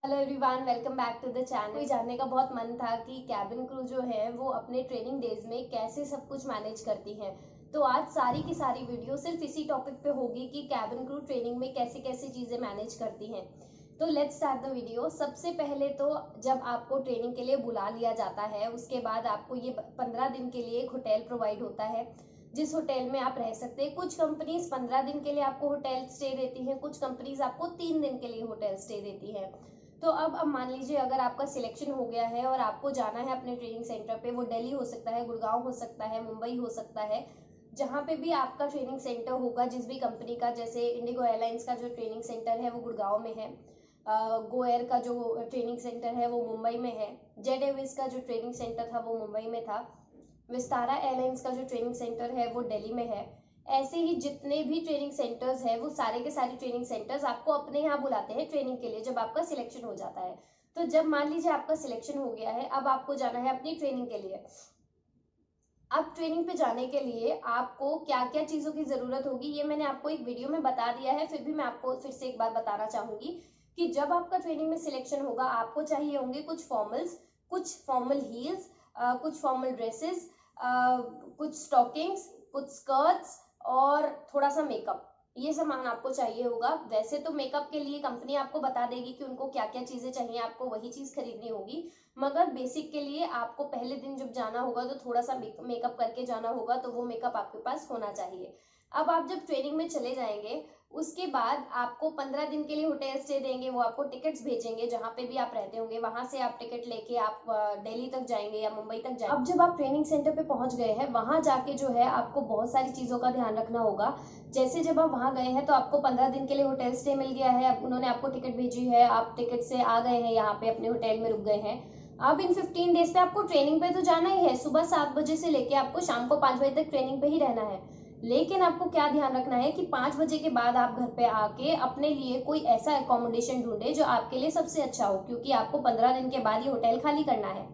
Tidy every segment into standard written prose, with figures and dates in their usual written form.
Hello everyone, welcome back to the channel. जानने का बहुत मन था कि कैबिन क्रू जो है वो अपने ट्रेनिंग डेज में कैसे सब कुछ मैनेज करती हैं। तो आज सारी की सारी वीडियो सिर्फ इसी टॉपिक पे होगी कि कैबिन क्रू ट्रेनिंग में कैसे कैसे चीज़ें मैनेज करती हैं। तो लेट्स स्टार्ट द वीडियो। सबसे पहले तो जब आपको ट्रेनिंग के लिए बुला लिया जाता है, उसके बाद आपको ये 15 दिन के लिए एक होटल प्रोवाइड होता है, जिस होटल में आप रह सकते हैं। कुछ कंपनीज 15 दिन के लिए आपको होटल स्टे देती हैं, कुछ कंपनीज आपको 3 दिन के लिए होटल स्टे देती है। तो अब मान लीजिए अगर आपका सिलेक्शन हो गया है और आपको जाना है अपने ट्रेनिंग सेंटर पे, वो दिल्ली हो सकता है, गुड़गांव हो सकता है, मुंबई हो सकता है, जहाँ पे भी आपका ट्रेनिंग सेंटर होगा जिस भी कंपनी का। जैसे इंडिगो एयरलाइंस का जो ट्रेनिंग सेंटर है वो गुड़गांव में है, गो एयर का जो ट्रेनिंग सेंटर है वो मुंबई में है, जेट एयरवेज का जो ट्रेनिंग सेंटर था वो मुंबई में था, विस्तारा एयरलाइंस का जो ट्रेनिंग सेंटर है वो दिल्ली में है। ऐसे ही जितने भी ट्रेनिंग सेंटर्स हैं वो सारे के सारे ट्रेनिंग सेंटर्स आपको अपने यहाँ बुलाते हैं ट्रेनिंग के लिए जब आपका सिलेक्शन हो जाता है। तो जब मान लीजिए आपका सिलेक्शन हो गया है, अब आपको जाना है अपनी ट्रेनिंग के लिए। अब ट्रेनिंग पे जाने के लिए आपको क्या क्या चीज़ों की ज़रूरत होगी ये मैंने आपको एक वीडियो में बता दिया है, फिर भी मैं आपको फिर से एक बार बताना चाहूंगी कि जब आपका ट्रेनिंग में सिलेक्शन होगा आपको चाहिए होंगे कुछ फॉर्मल्स, कुछ फॉर्मल हील्स, कुछ फॉर्मल ड्रेसेस, कुछ स्टॉकिंग्स, कुछ स्कर्ट्स और थोड़ा सा मेकअप। ये सामान आपको चाहिए होगा। वैसे तो मेकअप के लिए कंपनी आपको बता देगी कि उनको क्या क्या चीज़ें चाहिए, आपको वही चीज़ खरीदनी होगी। मगर बेसिक के लिए आपको पहले दिन जब जाना होगा तो थोड़ा सा मेकअप करके जाना होगा, तो वो मेकअप आपके पास होना चाहिए। अब आप जब ट्रेनिंग में चले जाएंगे उसके बाद आपको 15 दिन के लिए होटल स्टे देंगे, वो आपको टिकट्स भेजेंगे जहाँ पे भी आप रहते होंगे, वहां से आप टिकट लेके आप दिल्ली तक जाएंगे या मुंबई तक जाएंगे। अब जब आप ट्रेनिंग सेंटर पे पहुंच गए हैं, वहां जाके जो है आपको बहुत सारी चीजों का ध्यान रखना होगा। जैसे जब आप वहां गए हैं तो आपको 15 दिन के लिए होटल स्टे मिल गया है, अब उन्होंने आपको टिकट भेजी है, आप टिकट से आ गए हैं, यहाँ पे अपने होटल में रुक गए हैं। अब इन 15 डेज पे आपको ट्रेनिंग पे तो जाना ही है। सुबह 7 बजे से लेके आपको शाम को 5 बजे तक ट्रेनिंग पे ही रहना है। लेकिन आपको क्या ध्यान रखना है कि 5 बजे के बाद आप घर पे आके अपने लिए कोई ऐसा एकोमोडेशन ढूंढे जो आपके लिए सबसे अच्छा हो, क्योंकि आपको 15 दिन के बाद ये होटल खाली करना है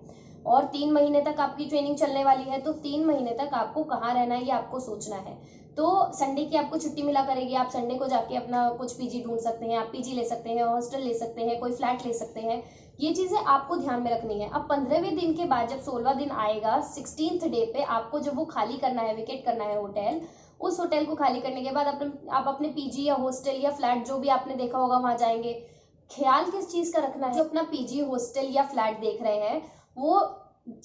और 3 महीने तक आपकी ट्रेनिंग चलने वाली है। तो 3 महीने तक आपको कहाँ रहना है ये आपको सोचना है। तो संडे की आपको छुट्टी मिला करेगी, आप संडे को जाके अपना कुछ पीजी ढूंढ सकते हैं, आप पीजी ले सकते हैं, हॉस्टल ले सकते हैं, कोई फ्लैट ले सकते हैं। ये चीजें आपको ध्यान में रखनी है। अब 15वें दिन के बाद जब 16वां दिन आएगा, 16th डे पे आपको जब वो खाली करना है, वेकेट करना है होटल, उस होटल को खाली करने के बाद आप अपने पीजी या हॉस्टल या फ्लैट जो भी आपने देखा होगा वहां जाएंगे। ख्याल किस चीज का रखना है, जो अपना पीजी हॉस्टल या फ्लैट देख रहे हैं वो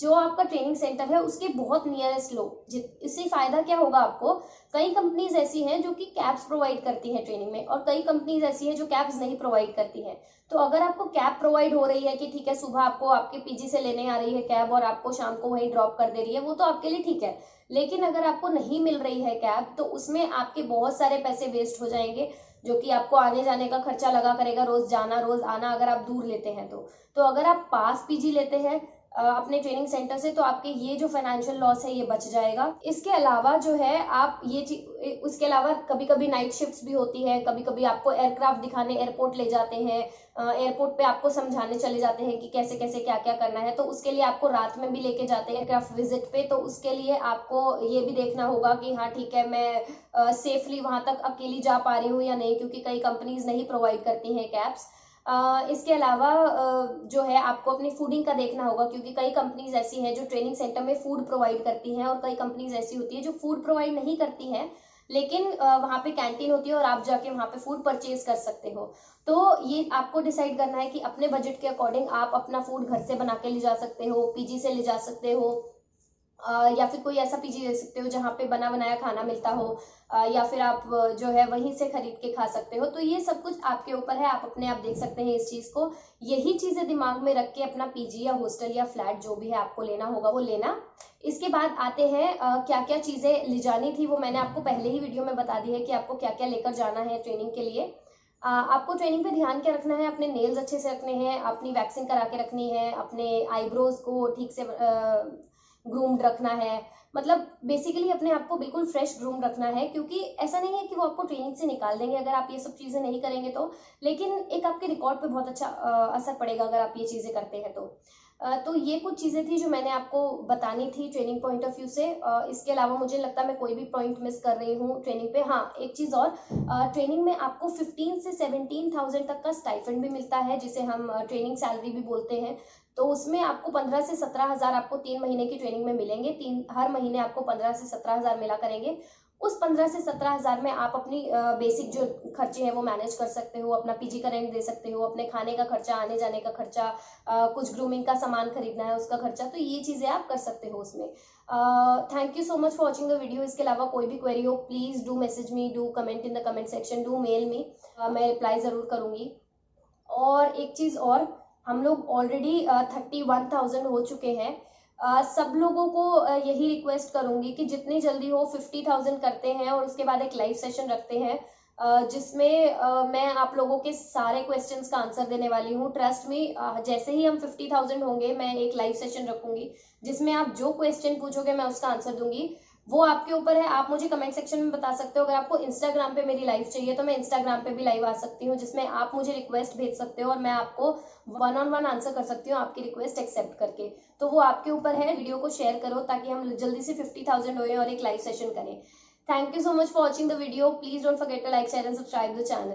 जो आपका ट्रेनिंग सेंटर है उसके बहुत नियरेस्ट लो। इससे फायदा क्या होगा आपको, कई कंपनीज ऐसी हैं जो कि कैब्स प्रोवाइड करती हैं ट्रेनिंग में, और कई कंपनीज ऐसी हैं जो कैब्स नहीं प्रोवाइड करती हैं। तो अगर आपको कैब प्रोवाइड हो रही है कि ठीक है सुबह आपको आपके पीजी से लेने आ रही है कैब और आपको शाम को वहीं ड्रॉप कर दे रही है, वो तो आपके लिए ठीक है। लेकिन अगर आपको नहीं मिल रही है कैब तो उसमें आपके बहुत सारे पैसे वेस्ट हो जाएंगे, जो कि आपको आने जाने का खर्चा लगा करेगा, रोज जाना रोज आना, अगर आप दूर लेते हैं तो अगर आप पास पीजी लेते हैं अपने ट्रेनिंग सेंटर से तो आपके ये जो फाइनेंशियल लॉस है ये बच जाएगा। इसके अलावा जो है आप उसके अलावा कभी कभी नाइट शिफ्ट्स भी होती है, कभी कभी आपको एयरक्राफ्ट दिखाने एयरपोर्ट ले जाते हैं, एयरपोर्ट पे आपको समझाने चले जाते हैं कि कैसे कैसे क्या क्या करना है, तो उसके लिए आपको रात में भी लेके जाते हैं एयरक्राफ्ट विजिट पे। तो उसके लिए आपको ये भी देखना होगा कि हाँ ठीक है मैं सेफली वहां तक अकेली जा पा रही हूँ या नहीं, क्योंकि कई कंपनीज नहीं प्रोवाइड करती हैं कैब्स। इसके अलावा जो है आपको अपनी फूडिंग का देखना होगा, क्योंकि कई कंपनीज ऐसी हैं जो ट्रेनिंग सेंटर में फूड प्रोवाइड करती हैं और कई कंपनीज ऐसी होती है जो फूड प्रोवाइड नहीं करती हैं, लेकिन वहाँ पे कैंटीन होती है और आप जाके वहाँ पे फूड परचेज कर सकते हो। तो ये आपको डिसाइड करना है कि अपने बजट के अकॉर्डिंग आप अपना फूड घर से बना के ले जा सकते हो, पीजी से ले जा सकते हो, या फिर कोई ऐसा पीजी ले सकते हो जहाँ पे बना बनाया खाना मिलता हो, या फिर आप जो है वहीं से खरीद के खा सकते हो। तो ये सब कुछ आपके ऊपर है, आप अपने आप देख सकते हैं इस चीज को। यही चीजें दिमाग में रख के अपना पीजी या हॉस्टल या फ्लैट जो भी है आपको लेना होगा वो लेना। इसके बाद आते हैं क्या क्या चीजें ले जानी थी, वो मैंने आपको पहले ही वीडियो में बता दी है कि आपको क्या क्या लेकर जाना है ट्रेनिंग के लिए। आपको ट्रेनिंग पे ध्यान क्या रखना है, अपने नेल्स अच्छे से रखने हैं, अपनी वैक्सिंग करा के रखनी है, अपने आईब्रोज को ठीक से ग्रूम्ड रखना है। मतलब बेसिकली अपने आप को बिल्कुल फ्रेश ग्रूम रखना है, क्योंकि ऐसा नहीं है कि वो आपको ट्रेनिंग से निकाल देंगे अगर आप ये सब चीजें नहीं करेंगे तो, लेकिन एक आपके रिकॉर्ड पे बहुत अच्छा असर पड़ेगा अगर आप ये चीजें करते हैं तो। तो ये कुछ चीज़ें थी जो मैंने आपको बतानी थी ट्रेनिंग पॉइंट ऑफ व्यू से। इसके अलावा मुझे लगता है मैं कोई भी पॉइंट मिस कर रही हूँ ट्रेनिंग पे। हाँ, एक चीज़ और, ट्रेनिंग में आपको 15 से 17,000 तक का स्टाइफंड भी मिलता है, जिसे हम ट्रेनिंग सैलरी भी बोलते हैं। तो उसमें आपको 15 से 17,000 आपको 3 महीने की ट्रेनिंग में मिलेंगे। हर महीने आपको 15 से 17,000 मिला करेंगे। उस 15 से 17,000 में आप अपनी बेसिक जो खर्चे हैं वो मैनेज कर सकते हो, अपना पीजी का रेंट दे सकते हो, अपने खाने का खर्चा, आने जाने का खर्चा, कुछ ग्रूमिंग का सामान खरीदना है उसका खर्चा, तो ये चीज़ें आप कर सकते हो उसमें। Thank you so much for watching the video. इसके अलावा कोई भी क्वेरी हो please do message me, do comment in the comment section, do mail me, मैं रिप्लाई ज़रूर करूँगी। और एक चीज़ और, हम लोग ऑलरेडी 31,000 हो चुके हैं। सब लोगों को यही रिक्वेस्ट करूंगी कि जितनी जल्दी हो 50,000 करते हैं और उसके बाद एक लाइव सेशन रखते हैं, जिसमें मैं आप लोगों के सारे क्वेश्चंस का आंसर देने वाली हूँ। ट्रस्ट मी, जैसे ही हम 50,000 होंगे मैं एक लाइव सेशन रखूंगी जिसमें आप जो क्वेश्चन पूछोगे मैं उसका आंसर दूंगी। वो आपके ऊपर है, आप मुझे कमेंट सेक्शन में बता सकते हो। अगर आपको इंस्टाग्राम पे मेरी लाइव चाहिए तो मैं इंस्टाग्राम पे भी लाइव आ सकती हूँ, जिसमें आप मुझे रिक्वेस्ट भेज सकते हो और मैं आपको 1-on-1 आंसर कर सकती हूँ आपकी रिक्वेस्ट एक्सेप्ट करके। तो वो आपके ऊपर है। वीडियो को शेयर करो ताकि हम जल्दी से 50,000 होए और एक लाइव सेशन करें। Thank you so much for watching the video. Please don't forget to like, share and subscribe the channel.